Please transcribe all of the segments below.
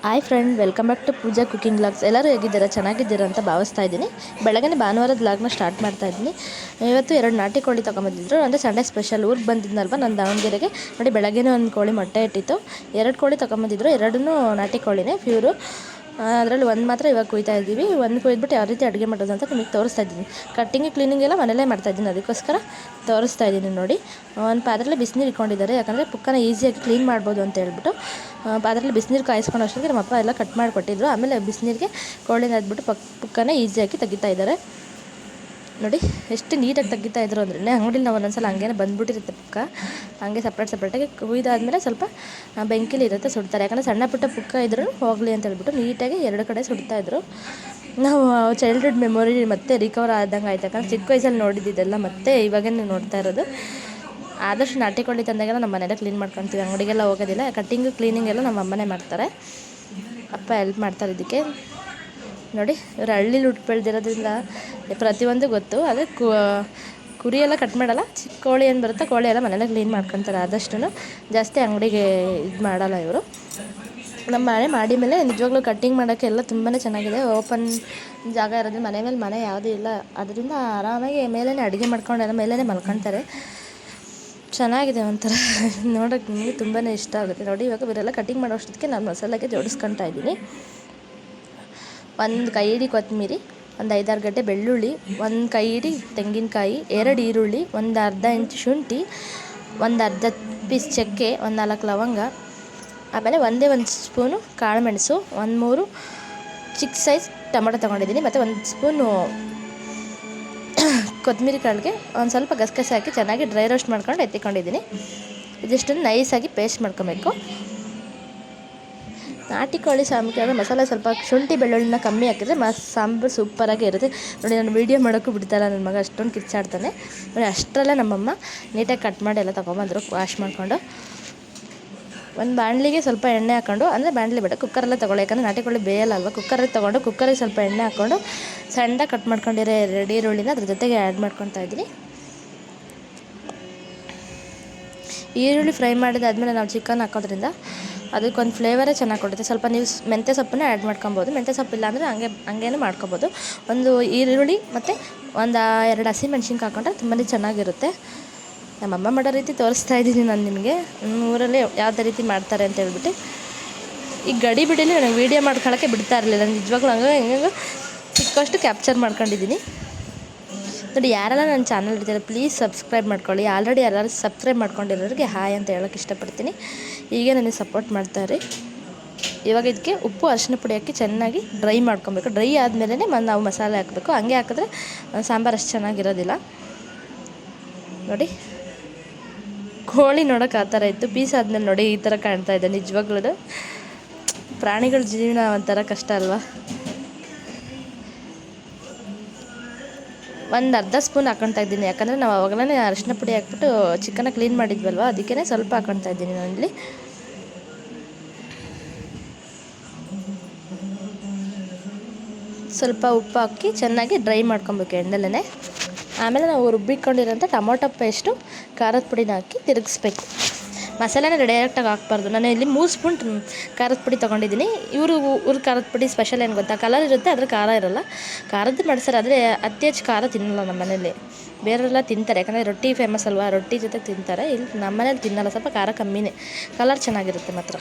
Hi friend, welcome back to Pooja cooking vlogs. ಎಲ್ಲರೂ ಹೇಗಿದ್ದೀರಾ? ಚೆನ್ನಾಗಿದ್ದೀರಾ ಅಂತ ಭಾವಿಸ್ತಾ ಇದ್ದೀನಿ. ಬೆಳಗ್ಗೆ ಭಾನುವಾರದ ವ್ಲಾಗ್ನ ಸ್ಟಾರ್ಟ್ ಮಾಡ್ತಾ ಇದ್ದೀನಿ. ಇವತ್ತು 2 ನಾಟಿ ಕೋಳಿ ತೊಗೊಂಬಂದಿದ್ರು. ಅಂದರೆ ಸಂಡೇ ಸ್ಪೆಷಲ್. ಊರಿಗೆ ಬಂದಿದ್ನಲ್ವ ನಾನು ದಾವಣಗೆರೆಗೆ. ನೋಡಿ, ಬೆಳಗ್ಗೆನೇ ಒಂದು ಕೋಳಿ ಮೊಟ್ಟೆ ಇಟ್ಟಿತ್ತು. 2 ಕೋಳಿ ತೊಗೊಂಬಂದಿದ್ರು. 2 ನಾಟಿ ಕೋಳಿನೇ, ಪ್ಯೂರು. ಅದರಲ್ಲಿ ಒಂದು ಮಾತ್ರ ಇವಾಗ ಕುಯ್ತಾ ಇದ್ದೀವಿ. ಒಂದು ಕುಯ್ದುಬಿಟ್ಟು ಯಾವ ರೀತಿ ಅಡುಗೆ ಮಾಡೋದು ಅಂತ ನಿಮಗೆ ತೋರಿಸ್ತಾ ಇದ್ದೀನಿ. ಕಟ್ಟಿಂಗ್ ಕ್ಲೀನಿಂಗ್ ಎಲ್ಲ ಮನೇಲೇ ಮಾಡ್ತಾಯಿದ್ದೀನಿ, ಅದಕ್ಕೋಸ್ಕರ ತೋರಿಸ್ತಾ ಇದ್ದೀನಿ. ನೋಡಿ, ಒಂದು ಪಾತ್ರೆಯಲ್ಲಿ ಬಿಸಿನೀರು ಇಟ್ಕೊಂಡಿದ್ದಾರೆ. ಯಾಕಂದರೆ ಪುಕ್ಕನ ಈಸಿಯಾಗಿ ಕ್ಲೀನ್ ಮಾಡ್ಬೋದು ಅಂತ ಹೇಳ್ಬಿಟ್ಟು ಪಾತ್ರೆಯಲ್ಲಿ ಬಿಸಿನೀರು ಕಾಯಿಸ್ಕೊಂಡು ಅಷ್ಟೊತ್ತಿಗೆ ನಮ್ಮಪ್ಪ ಎಲ್ಲ ಕಟ್ ಮಾಡಿಕೊಟ್ಟಿದ್ರು. ಆಮೇಲೆ ಬಿಸಿನೀರಿಗೆ ಕೋಳಿನ ಹಾಕ್ಬಿಟ್ಟು ಪುಕ್ಕನ ಈಸಿಯಾಗಿ ತೆಗಿತಾ ಇದ್ದಾರೆ. ನೋಡಿ, ಎಷ್ಟು ನೀಟಾಗಿ ತೆಗಿತಾ ಇದ್ರು ಅಂದ್ರೆ ಅಂಗಡಿಲಿ ನಾವು ಒಂದೊಂದ್ಸಲ ಹಂಗೇನೆ ಬಂದುಬಿಟ್ಟಿರುತ್ತೆ ಪುಕ್ಕ. ಹಂಗೆ ಸಪ್ರೇಟಾಗಿ ಕುಯ್ದಾದ್ಮೇಲೆ ಸ್ವಲ್ಪ ಬೆಂಕಿಲಿ ಇರುತ್ತೆ, ಸುಡ್ತಾರೆ. ಯಾಕಂದರೆ ಸಣ್ಣ ಪುಟ್ಟ ಪುಕ್ಕ ಇದ್ರೂ ಹೋಗಲಿ ಅಂತ ಹೇಳ್ಬಿಟ್ಟು ನೀಟಾಗಿ 2 ಕಡೆ ಸುಡ್ತಾಯಿದ್ರು. ನಾವು ಚೈಲ್ಡ್ಹುಡ್ ಮೆಮೊರಿ ಮತ್ತೆ ರಿಕವರ್ ಆದಂಗೆ ಆಯ್ತು. ಯಾಕಂದರೆ ಚಿಕ್ಕ ವಯಸ್ಸಲ್ಲಿ ನೋಡಿದ್ದೆಲ್ಲ ಮತ್ತೆ ಇವಾಗೇ ನೋಡ್ತಾ ಇರೋದು. ಆದಷ್ಟು ನಾಟಿ ಕೋಳಿ ತಂದಾಗೆಲ್ಲ ನಮ್ಮ ಮನೆಯಲ್ಲೇ ಕ್ಲೀನ್ ಮಾಡ್ಕೊತೀವಿ, ಅಂಗಡಿಗೆಲ್ಲ ಹೋಗೋದಿಲ್ಲ. ಕಟ್ಟಿಂಗು ಕ್ಲೀನಿಂಗ್ ಎಲ್ಲ ನಮ್ಮ ಅಮ್ಮನೇ ಮಾಡ್ತಾರೆ. ಅಪ್ಪ ಹೆಲ್ಪ್ ಮಾಡ್ತಾರೆ ಇದಕ್ಕೆ. ನೋಡಿ, ಇವರು ಹಳ್ಳಿಲಿ ಹುಟ್ಟು ಬೆಳೆದಿರೋದ್ರಿಂದ ಪ್ರತಿಯೊಂದು ಗೊತ್ತು. ಆದರೆ ಕುರಿ ಎಲ್ಲ ಕಟ್ ಮಾಡಲ್ಲ. ಚಿಕ್ಕ ಕೋಳಿ ಏನು ಬರುತ್ತೋ ಕೋಳಿ ಎಲ್ಲ ಮನೆಯಲ್ಲೇ ಕ್ಲೀನ್ ಮಾಡ್ಕೊತಾರೆ. ಆದಷ್ಟು ಜಾಸ್ತಿ ಅಂಗಡಿಗೆ ಇದು ಮಾಡಲ್ಲ ಇವರು. ನಮ್ಮ ಮನೆ ಮಾಡಿ ಮೇಲೆ ನಿಜವಾಗ್ಲೂ ಕಟ್ಟಿಂಗ್ ಮಾಡೋಕ್ಕೆ ಎಲ್ಲ ತುಂಬಾ ಚೆನ್ನಾಗಿದೆ. ಓಪನ್ ಜಾಗ ಇರೋದ್ರಿಂದ ಮನೆ ಮೇಲೆ ಮನೆ ಯಾವುದೂ ಇಲ್ಲ. ಅದರಿಂದ ಆರಾಮಾಗಿ ಮೇಲೇ ಅಡುಗೆ ಮಾಡ್ಕೊಂಡೆಲ್ಲ ಮೇಲೇ ಮಲ್ಕೊತಾರೆ. ಚೆನ್ನಾಗಿದೆ ಒಂಥರ ನೋಡೋಕ್ಕೆ. ನಿಮಗೆ ತುಂಬಾ ಇಷ್ಟ ಆಗುತ್ತೆ. ನೋಡಿ, ಇವಾಗ ಇವರೆಲ್ಲ ಕಟ್ಟಿಂಗ್ ಮಾಡೋ ಅಷ್ಟೊತ್ತಿಗೆ ನಾನು ಮಸಾಲೆಗೆ ಜೋಡಿಸ್ಕೊತಾ ಇದ್ದೀನಿ. 1 ಕೈ ಹಿಡಿ ಕೊತ್ತಂಬರಿ, ಒಂದು 5-6 ಗಡ್ಡೆ ಬೆಳ್ಳುಳ್ಳಿ, 1 ಕೈ ಹಿಡಿ ತೆಂಗಿನಕಾಯಿ, 2 ಈರುಳ್ಳಿ, ಒಂದು ಅರ್ಧ ಇಂಚು ಶುಂಠಿ, ಒಂದು ಅರ್ಧ ಪೀಸ್ ಚಕ್ಕೆ, ಒಂದು 4 ಲವಂಗ, ಆಮೇಲೆ ಒಂದೇ 1 ಸ್ಪೂನು ಕಾಳು ಮೆಣಸು, 3 ಚಿಕ್ಕ ಸೈಜ್ ಟೊಮೊಟೊ ತೊಗೊಂಡಿದ್ದೀನಿ. ಮತ್ತು 1 ಸ್ಪೂನು ಕೊತ್ತಂಬರಿ ಕಾಳಿಗೆ ಒಂದು ಸ್ವಲ್ಪ ಗಸಗಸೆ ಹಾಕಿ ಚೆನ್ನಾಗಿ ಡ್ರೈ ರೋಸ್ಟ್ ಮಾಡ್ಕೊಂಡು ಎತ್ತಿಕೊಂಡಿದ್ದೀನಿ. ಇದಿಷ್ಟನ್ನು ನೈಸಾಗಿ ಪೇಸ್ಟ್ ಮಾಡ್ಕೊಬೇಕು. ನಾಟಿ ಕೋಳಿ ಸಾಂಬಾರಿಗೆ ಮಸಾಲೆ ಸ್ವಲ್ಪ ಶುಂಠಿ ಬೆಳ್ಳುಳ್ಳಿನ ಕಮ್ಮಿ ಹಾಕಿದರೆ ಸಾಂಬಾರು ಸೂಪರಾಗಿ ಇರುತ್ತೆ. ನೋಡಿ, ನಾನು ವೀಡಿಯೋ ಮಾಡೋಕ್ಕೂ ಬಿಡ್ತಾಯಿಲ್ಲ ನನ್ನ ಮಗ, ಅಷ್ಟೊಂದು ಕಿಚ್ಚಾಡ್ತಾನೆ. ನೋಡಿ, ಅಷ್ಟರಲ್ಲೇ ನಮ್ಮಮ್ಮ ನೀಟಾಗಿ ಕಟ್ ಮಾಡಿ ಎಲ್ಲ ತೊಗೊಂಬಂದರು, ವಾಶ್ ಮಾಡಿಕೊಂಡು. ಒಂದು ಬಾಣಲಿಗೆ ಸ್ವಲ್ಪ ಎಣ್ಣೆ ಹಾಕ್ಕೊಂಡು, ಅಂದರೆ ಬಾಣಲಿ ಬೇಡ, ಕುಕ್ಕರಲ್ಲೇ ತೊಗೊಳ್ಳಿ. ಯಾಕಂದರೆ ನಾಟಿ ಕೋಳಿ ಬೇಯಲ್ಲ ಅಲ್ವ. ಕುಕ್ಕರಲ್ಲಿ ತೊಗೊಂಡು ಕುಕ್ಕರಿಗೆ ಸ್ವಲ್ಪ ಎಣ್ಣೆ ಹಾಕ್ಕೊಂಡು ಸಣ್ಣದಾಗಿ ಕಟ್ ಮಾಡ್ಕೊಂಡಿರೋ 2 ಈರುಳ್ಳಿನ ಅದ್ರ ಜೊತೆಗೆ ಆ್ಯಡ್ ಮಾಡ್ಕೊತಾ ಇದ್ದೀನಿ. ಈರುಳ್ಳಿ ಫ್ರೈ ಮಾಡಿದಾದ್ಮೇಲೆ ನಾವು ಚಿಕನ್ ಹಾಕೋದ್ರಿಂದ ಅದಕ್ಕೊಂದು ಫ್ಲೇವರೇ ಚೆನ್ನಾಗಿ ಕೊಡುತ್ತೆ. ಸ್ವಲ್ಪ ನೀವು ಮೆಂತ್ಯ ಸೊಪ್ಪನ್ನ ಆ್ಯಡ್ ಮಾಡ್ಕೊಬೋದು. ಮೆಂತ್ಯ ಸೊಪ್ಪಿಲ್ಲ ಅಂದರೆ ಹಂಗೇನೂ ಮಾಡ್ಕೊಬೋದು. ಒಂದು ಈರುಳ್ಳಿ ಮತ್ತು ಒಂದು 2 ಹಸಿಮೆಣ್ಸಿನ್ಕಾಯಿ ಹಾಕೊಂಡ್ರೆ ತುಂಬಾ ಚೆನ್ನಾಗಿರುತ್ತೆ. ನಮ್ಮಮ್ಮ ಮಾಡೋ ರೀತಿ ತೋರಿಸ್ತಾ ಇದ್ದೀನಿ ನಾನು ನಿಮಗೆ. ಊರಲ್ಲಿ ಯಾವುದೇ ರೀತಿ ಮಾಡ್ತಾರೆ ಅಂತ ಹೇಳ್ಬಿಟ್ಟು. ಈ ಗಡಿ ಬಿಡಿಲಿ ನನಗೆ ವೀಡಿಯೋ ಮಾಡ್ಕೊಳ್ಳೋಕ್ಕೆ ಬಿಡ್ತಾ ಇರಲಿಲ್ಲ. ನಿಜವಾಗ್ಲೂ ಹೆಂಗೆ ಸಿಕ್ಕಷ್ಟು ಕ್ಯಾಪ್ಚರ್ ಮಾಡ್ಕೊಂಡಿದ್ದೀನಿ. ನೋಡಿ, ಯಾರೆಲ್ಲ ನನ್ನ ಚಾನಲ್ ಇರ್ತಾರೆ ಪ್ಲೀಸ್ ಸಬ್ಸ್ಕ್ರೈಬ್ ಮಾಡ್ಕೊಳ್ಳಿ. ಆಲ್ರೆಡಿ ಎಲ್ಲರೂ ಸಬ್ಸ್ಕ್ರೈಬ್ ಮಾಡ್ಕೊಂಡಿರೋರಿಗೆ ಹಾಯ್ ಅಂತ ಹೇಳೋಕ್ಕೆ ಇಷ್ಟಪಡ್ತೀನಿ. ಹೀಗೆ ನನಗೆ ಸಪೋರ್ಟ್ ಮಾಡ್ತಾರೆ. ಇವಾಗ ಇದಕ್ಕೆ ಉಪ್ಪು ಅರಿಶಿನ ಪುಡಿ ಹಾಕಿ ಚೆನ್ನಾಗಿ ಡ್ರೈ ಮಾಡ್ಕೊಬೇಕು. ಡ್ರೈ ಆದಮೇಲೆ ನಾವು ಮಸಾಲೆ ಹಾಕಬೇಕು. ಹಂಗೆ ಹಾಕಿದ್ರೆ ಸಾಂಬಾರು ಅಷ್ಟು ಚೆನ್ನಾಗಿರೋದಿಲ್ಲ. ನೋಡಿ, ಕೋಳಿ ನೋಡೋಕೆ ಆ ಥರ ಇತ್ತು. ಪೀಸ್ ಆದಮೇಲೆ ನೋಡಿ ಈ ಥರ ಕಾಣ್ತಾ ಇದೆ. ನಿಜವಾಗ್ಲೂ ಪ್ರಾಣಿಗಳ ಜೀವನ ಒಂಥರ ಕಷ್ಟ ಅಲ್ವಾ. ಒಂದು ಅರ್ಧ ಸ್ಪೂನ್ ಹಾಕ್ಕೊತಾ ಇದ್ದೀನಿ. ಯಾಕಂದರೆ ನಾವು ಅವಾಗಲೇ ಅರಿಶಿನ ಪುಡಿ ಹಾಕ್ಬಿಟ್ಟು ಚಿಕನ್ನ ಕ್ಲೀನ್ ಮಾಡಿದ್ವಲ್ವ, ಅದಕ್ಕೇ ಸ್ವಲ್ಪ ಹಾಕ್ಕೊತಾ ಇದ್ದೀನಿ ನಾನಿಲ್ಲಿ. ಸ್ವಲ್ಪ ಉಪ್ಪು ಹಾಕಿ ಚೆನ್ನಾಗಿ ಡ್ರೈ ಮಾಡ್ಕೊಬೇಕು ಎಣ್ಣೆಲೇ. ಆಮೇಲೆ ನಾವು ರುಬ್ಬಿಕೊಂಡಿರೋಂಥ ಟೊಮೊಟೊ ಪೇಸ್ಟು, ಖಾರದ ಪುಡಿನ ಹಾಕಿ ತಿರುಗಿಸ್ಬೇಕು. ಮಸಾಲೆನ ಡೈರೆಕ್ಟಾಗಿ ಹಾಕ್ಬಾರ್ದು. ನಾನು ಇಲ್ಲಿ 3 ಸ್ಪೂನ್ ಖಾರದ ಪುಡಿ ತೊಗೊಂಡಿದ್ದೀನಿ. ಊರ ಖಾರದ ಪುಡಿ ಸ್ಪೆಷಲ್ ಏನು ಗೊತ್ತಾ, ಕಲರ್ ಇರುತ್ತೆ ಆದರೆ ಖಾರ ಇರೋಲ್ಲ. ಖಾರದ್ದು ಮಾಡ್ತಾರೆ, ಆದರೆ ಅತಿ ಹೆಚ್ಚು ಖಾರ ತಿನ್ನಲ್ಲ ನಮ್ಮ ಮನೇಲಿ. ಬೇರೆಲ್ಲ ತಿಂತಾರೆ, ಯಾಕಂದರೆ ರೊಟ್ಟಿ ಫೇಮಸ್ ಅಲ್ವಾ, ರೊಟ್ಟಿ ಜೊತೆ ತಿಂತಾರೆ. ಇಲ್ಲಿ ನಮ್ಮ ಮನೇಲಿ ತಿನ್ನಲ್ಲ, ಸ್ವಲ್ಪ ಖಾರ ಕಮ್ಮಿನೇ. ಕಲರ್ ಚೆನ್ನಾಗಿರುತ್ತೆ ಮಾತ್ರ.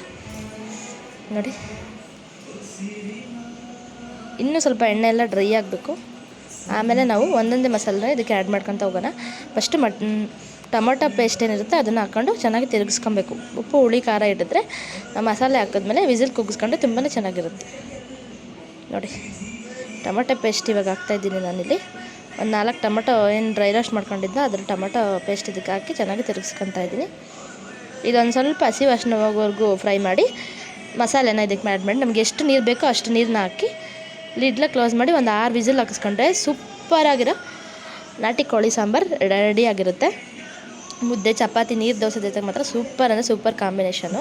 ನೋಡಿ, ಇನ್ನೂ ಸ್ವಲ್ಪ ಎಣ್ಣೆ ಎಲ್ಲ ಡ್ರೈ ಆಗಬೇಕು. ಆಮೇಲೆ ನಾವು ಒಂದೊಂದೇ ಮಸಾಲೆನ ಇದಕ್ಕೆ ಆ್ಯಡ್ ಮಾಡ್ಕೊತ ಹೋಗೋಣ. ಫಸ್ಟು ಟೊಮೊಟೊ ಪೇಸ್ಟ್ ಏನಿರುತ್ತೆ ಅದನ್ನು ಹಾಕ್ಕೊಂಡು ಚೆನ್ನಾಗಿ ತಿರುಗಿಸ್ಕೊಬೇಕು. ಉಪ್ಪು ಹುಳಿ ಖಾರ ಇಟ್ಟಿದ್ರೆ ಮಸಾಲೆ ಹಾಕಿದ್ಮೇಲೆ ವಿಸಿಲ್ ಕೂಗಿಸ್ಕೊಂಡ್ರೆ ತುಂಬಾ ಚೆನ್ನಾಗಿರುತ್ತೆ. ನೋಡಿ, ಟೊಮೊಟೊ ಪೇಸ್ಟ್ ಇವಾಗ ಹಾಕ್ತಾಯಿದ್ದೀನಿ ನಾನಿಲ್ಲಿ. ಒಂದು 4 ಟೊಮೊಟೊ ಏನು ಡ್ರೈ ರೋಸ್ಟ್ ಮಾಡ್ಕೊಂಡಿದ್ದ ಅದ್ರ ಟೊಮೊಟೊ ಪೇಸ್ಟ್ ಇದಕ್ಕೆ ಹಾಕಿ ಚೆನ್ನಾಗಿ ತಿರುಗಿಸ್ಕೊತಾ ಇದ್ದೀನಿ. ಇದೊಂದು ಸ್ವಲ್ಪ ಹಸಿ ವಾಸನೆ ಹೋಗೋವರೆಗೂ ಫ್ರೈ ಮಾಡಿ ಮಸಾಲೆನ ಇದಕ್ಕೆ ಆ್ಯಡ್ ಮಾಡಿ ನಮಗೆ ಎಷ್ಟು ನೀರು ಬೇಕೋ ಅಷ್ಟು ನೀರನ್ನ ಹಾಕಿ ಲಿಡ್ಲ ಕ್ಲೋಸ್ ಮಾಡಿ ಒಂದು 6 ವಿಸಿಲ್ ಹಾಕಿಸ್ಕೊಂಡ್ರೆ ಸೂಪರಾಗಿರೋ ನಾಟಿ ಕೋಳಿ ಸಾಂಬಾರು ರೆಡಿಯಾಗಿರುತ್ತೆ. ಮುದ್ದೆ, ಚಪಾತಿ, ನೀರು ದೋಸೆ ಜೊತೆಗೆ ಮಾತ್ರ ಸೂಪರ್ ಅಂದರೆ ಸೂಪರ್ ಕಾಂಬಿನೇಷನು.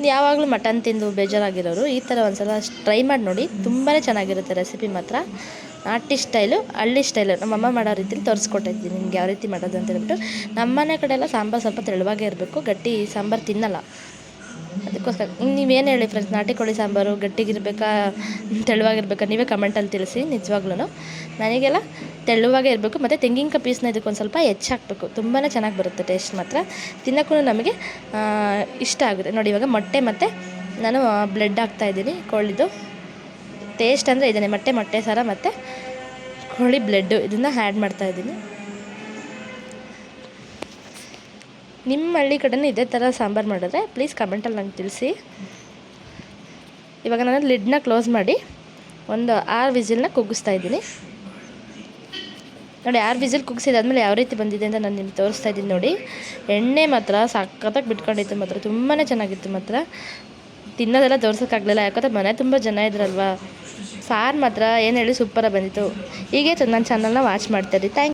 ಯಾವಾಗಲೂ ಮಟನ್ ತಿಂದು ಬೇಜಾರಾಗಿರೋರು ಈ ಥರ ಒಂದು ಸಲ ಟ್ರೈ ಮಾಡಿ ನೋಡಿ. ತುಂಬಾ ಚೆನ್ನಾಗಿರುತ್ತೆ ರೆಸಿಪಿ ಮಾತ್ರ. ನಾಟಿ ಸ್ಟೈಲು, ಹಳ್ಳಿ ಸ್ಟೈಲು ನಮ್ಮಮ್ಮ ಮಾಡೋ ರೀತಿಲಿ ತೋರಿಸ್ಕೊಟ್ಟಿದ್ದೀನಿ ನಿಮ್ಗೆ ಯಾವ ರೀತಿ ಮಾಡೋದು ಅಂತ ಹೇಳ್ಬಿಟ್ಟು. ನಮ್ಮನೆ ಕಡೆ ಎಲ್ಲ ಸಾಂಬಾರು ಸ್ವಲ್ಪ ತೆಳುವಾಗೇ ಇರಬೇಕು, ಗಟ್ಟಿ ಸಾಂಬಾರು ತಿನ್ನಲ್ಲ. ಅದಕ್ಕೋಸ್ಕರ ನೀವೇನು ಹೇಳಿ ಫ್ರೆಂಡ್ಸ್, ನಾಟಿ ಕೋಳಿ ಸಾಂಬಾರು ಗಟ್ಟಿಗಿರಬೇಕಾ ತೆಳುವಾಗಿರ್ಬೇಕಾ ನೀವೇ ಕಮೆಂಟಲ್ಲಿ ತಿಳಿಸಿ. ನಿಜವಾಗ್ಲೂ ನನಗೆಲ್ಲ ತೆಳುವಾಗೇ ಇರಬೇಕು, ಮತ್ತು ತೆಂಗಿನಕಾಯಿ ಪೀಸ್ನ ಇದಕ್ಕೊಂದು ಸ್ವಲ್ಪ ಹೆಚ್ಚಾಕಬೇಕು, ತುಂಬಾ ಚೆನ್ನಾಗಿ ಬರುತ್ತೆ ಟೇಸ್ಟ್ ಮಾತ್ರ. ತಿನ್ನೋಕ್ಕೂ ನಮಗೆ ಇಷ್ಟ ಆಗುತ್ತೆ ನೋಡಿ. ಇವಾಗ ಮೊಟ್ಟೆ ಮತ್ತು ನಾನು ಬ್ಲೆಡ್ ಹಾಕ್ತಾಯಿದ್ದೀನಿ ಕೋಳಿದು. ಟೇಸ್ಟ್ ಅಂದರೆ ಇದೇನೆ, ಮೊಟ್ಟೆ ಸಾರ ಮತ್ತು ಕೋಳಿ ಬ್ಲೆಡ್ಡು ಇದನ್ನು ಆ್ಯಡ್ ಮಾಡ್ತಾಯಿದ್ದೀನಿ. ನಿಮ್ಮ ಹಳ್ಳಿ ಕಡೆನೂ ಇದೇ ಥರ ಸಾಂಬಾರು ಮಾಡಿದ್ರೆ ಪ್ಲೀಸ್ ಕಮೆಂಟಲ್ಲಿ ನಂಗೆ ತಿಳಿಸಿ. ಇವಾಗ ನಾನು ಲಿಡ್ನ ಕ್ಲೋಸ್ ಮಾಡಿ ಒಂದು 6 ವಿಸಿಲ್ನ ಕುಗ್ಗಿಸ್ತಾಯಿದ್ದೀನಿ ನೋಡಿ. 6 ವಿಸಿಲ್ ಕುಗ್ಸಿದಾದ್ಮೇಲೆ ಯಾವ ರೀತಿ ಬಂದಿದೆ ಅಂತ ನಾನು ನಿಮ್ಗೆ ತೋರಿಸ್ತಾ ಇದ್ದೀನಿ ನೋಡಿ. ಎಣ್ಣೆ ಮಾತ್ರ ಸಖತ್ತಾಗಿ ಬಿಟ್ಕೊಂಡಿತ್ತು ಮಾತ್ರ, ತುಂಬಾ ಚೆನ್ನಾಗಿತ್ತು ಮಾತ್ರ. ತಿನ್ನೋದೆಲ್ಲ ತೋರ್ಸೋಕ್ಕಾಗಲಿಲ್ಲ, ಯಾಕಂದರೆ ಮನೆ ತುಂಬ ಜನ ಇದ್ರಲ್ವ. ಸಾರು ಮಾತ್ರ ಏನು ಹೇಳಿ ಸೂಪರಾಗಿ ಬಂದಿತ್ತು. ಹೀಗೆ ನನ್ನ ಚಾನಲ್ನ ವಾಚ್ ಮಾಡ್ತಾಯಿರಿ. ಥ್ಯಾಂಕ್